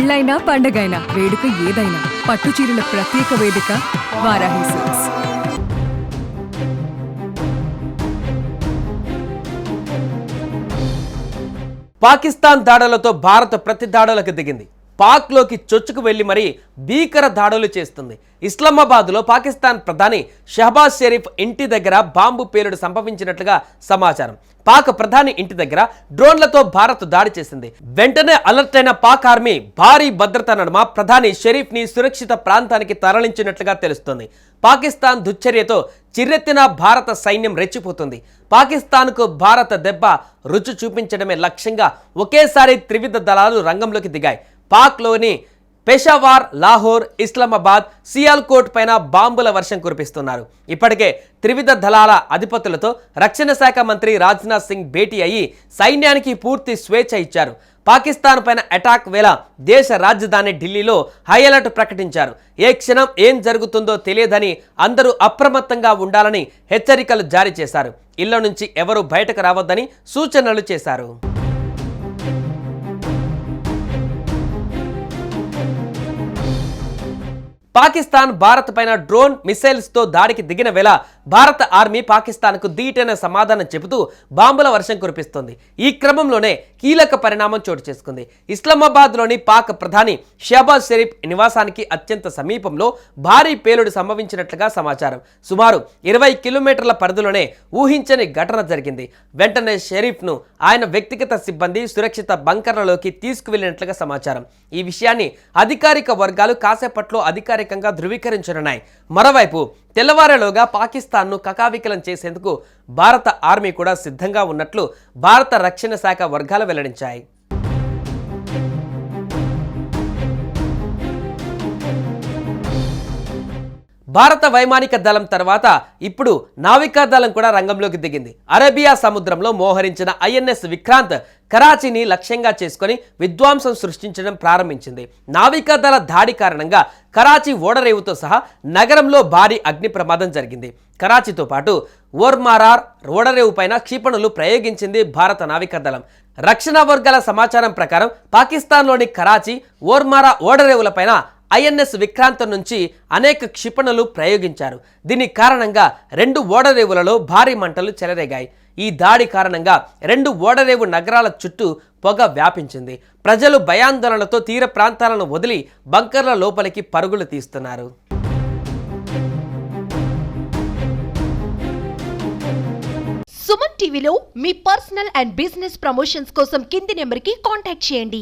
పెళ్ళైనా పండగైనా వేడుక ఏదైనా పట్టు చీరల ప్రత్యేక వేదిక వారాహి సిల్క్స్. పాకిస్తాన్ దాడులతో భారత్ ప్రతి దాడులకు దిగింది. పాక్లోకి చొచ్చుకు వెళ్లి మరీ భీకర దాడులు చేస్తుంది. ఇస్లామాబాద్లో పాకిస్తాన్ ప్రధాని షహబాజ్ షరీఫ్ ఇంటి దగ్గర బాంబు పేలుడు సంభవించినట్లుగా సమాచారం. పాక్ ప్రధాని ఇంటి దగ్గర డ్రోన్లతో భారత్ దాడి చేసింది. వెంటనే అలర్ట్ అయిన పాక్ ఆర్మీ భారీ భద్రత నడుమ ప్రధాని షరీఫ్ ని సురక్షిత ప్రాంతానికి తరలించినట్లుగా తెలుస్తోంది. పాకిస్తాన్ దుశ్చర్యతో చిర్రెత్తిన భారత సైన్యం రెచ్చిపోతుంది. పాకిస్తాన్కు భారత దెబ్బ రుచి చూపించడమే లక్ష్యంగా ఒకేసారి త్రివిధ దళాలు రంగంలోకి దిగాయి. పాక్లోని పెషావార్, లాహోర్, ఇస్లామాబాద్, సియాల్కోట్ పైన బాంబుల వర్షం కురిపిస్తున్నారు. ఇప్పటికే త్రివిధ దళాల అధిపతులతో రక్షణ శాఖ మంత్రి రాజ్నాథ్ సింగ్ భేటీ అయ్యి సైన్యానికి పూర్తి స్వేచ్ఛ ఇచ్చారు. పాకిస్తాన్ పైన అటాక్ వేళ దేశ రాజధాని ఢిల్లీలో హై అలర్ట్ ప్రకటించారు. ఏ క్షణం ఏం జరుగుతుందో తెలియదని అందరూ అప్రమత్తంగా ఉండాలని హెచ్చరికలు జారీ చేశారు. ఇళ్ల నుంచి ఎవరూ బయటకు రావద్దని సూచనలు చేశారు. పాకిస్తాన్ భారత్ పైన డ్రోన్ మిసైల్స్ తో దాడికి దిగిన వేళ భారత ఆర్మీ పాకిస్తాన్కు ధీటైన సమాధానం చెబుతూ బాంబుల వర్షం కురిపిస్తోంది. ఈ క్రమంలోనే కీలక పరిణామం చోటు చేసుకుంది. ఇస్లామాబాద్లోని పాక్ ప్రధాని షహబాజ్ షరీఫ్ నివాసానికి అత్యంత సమీపంలో భారీ పేలుడు సంభవించినట్లుగా సమాచారం. సుమారు 20 కిలోమీటర్ల పరిధిలోనే ఊహించని ఘటన జరిగింది. వెంటనే షరీఫ్ను ఆయన వ్యక్తిగత సిబ్బంది సురక్షిత బంకర్లలోకి తీసుకువెళ్లినట్లుగా సమాచారం. ఈ విషయాన్ని అధికారిక వర్గాలు కాసేపట్లో అధికారికంగా ధృవీకరించనున్నాయి. మరోవైపు తెల్లవారేలోగా పాకిస్తాన్ను కకావికలం చేసేందుకు భారత ఆర్మీ కూడా సిద్ధంగా ఉన్నట్లు భారత రక్షణ శాఖ వర్గాలు వెల్లడించాయి. భారత వైమానిక దళం తర్వాత ఇప్పుడు నావికా దళం కూడా రంగంలోకి దిగింది. అరేబియా సముద్రంలో మోహరించిన ఐఎన్ఎస్ విక్రాంత్ కరాచీని లక్ష్యంగా చేసుకుని విధ్వంసం సృష్టించడం ప్రారంభించింది. నావికా దళ దాడి కారణంగా కరాచీ ఓడరేవుతో సహా నగరంలో భారీ అగ్ని ప్రమాదం జరిగింది. కరాచీతో పాటు ఓర్మారార్ ఓడరేవు పైన క్షిపణులు ప్రయోగించింది భారత నావికా దళం. రక్షణ వర్గాల సమాచారం ప్రకారం పాకిస్తాన్లోని కరాచీ, ఓర్మారా ఓడరేవులపైన ఐఎన్ఎస్ విక్రాంత్ నుంచి అనేక క్షిపణులు ప్రయోగించారు. దీని కారణంగా 2 ఓడరేవులలో భారీ మంటలు చెలరేగాయి. ఈ దాడి కారణంగా 2 ఓడరేవు నగరాల చుట్టూ పొగ వ్యాపించింది. ప్రజలు భయాందోళనలతో తీర ప్రాంతాలను వదిలి బంకర్ల లోపలికి పరుగులు తీస్తున్నారు. సుమన్ టీవీలో మీ పర్సనల్ అండ్ బిజినెస్ ప్రమోషన్స్ కోసం కింది నెంబర్కి కాంటాక్ట్ చేయండి.